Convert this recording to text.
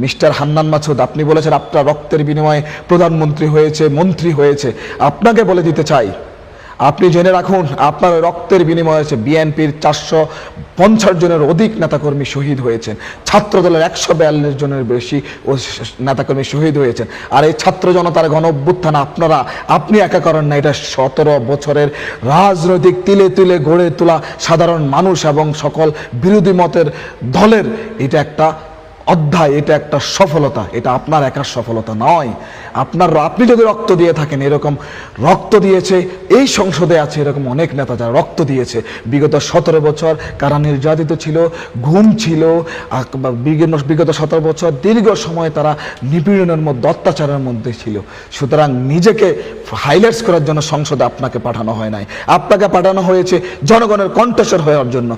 Mister Hannan Masud, আপনি বলেছেন আপনার রক্তের বিনিময়ে প্রধানমন্ত্রী হয়েছে, মন্ত্রী হয়েছে। আপনাকে বলে দিতে চাই, আপনি জেনে রাখুন, আপনার রক্তের বিনিময়ে হয়েছে বিএনপির 450 জনের অধিক নেতাকর্মী শহীদ হয়েছেন, ছাত্রদলের 142 জনের বেশি নেতাকর্মী শহীদ হয়েছেন। আর এই ছাত্র জনতার গণ অভ্যুত্থান আপনি একা করেন না, এটা 17 বছরের রাজনৈতিক তিলে তিলে গড়ে তোলা সাধারণ মানুষ এবং সকল বিরোধী মতের দলের এটা একটা অধ্যায়, এটা একটা সফলতা, এটা আপনার একার সফলতা নয়। আপনি যদি রক্ত দিয়ে থাকেন, এরকম রক্ত দিয়েছে এই সংসদে আছে এরকম অনেক নেতা যারা রক্ত দিয়েছে, বিগত 17 বছর কারা নির্যাতিত ছিল, ঘুম ছিল, বিগত 17 বছর দীর্ঘ সময় তারা নিপীড়নের মধ্যে, অত্যাচারের মধ্যে ছিল। সুতরাং নিজেকে হাইলাইটস করার জন্য সংসদে আপনাকে পাঠানো হয় নাই, আপনাকে পাঠানো হয়েছে জনগণের কণ্ঠস্বর হওয়ার জন্য।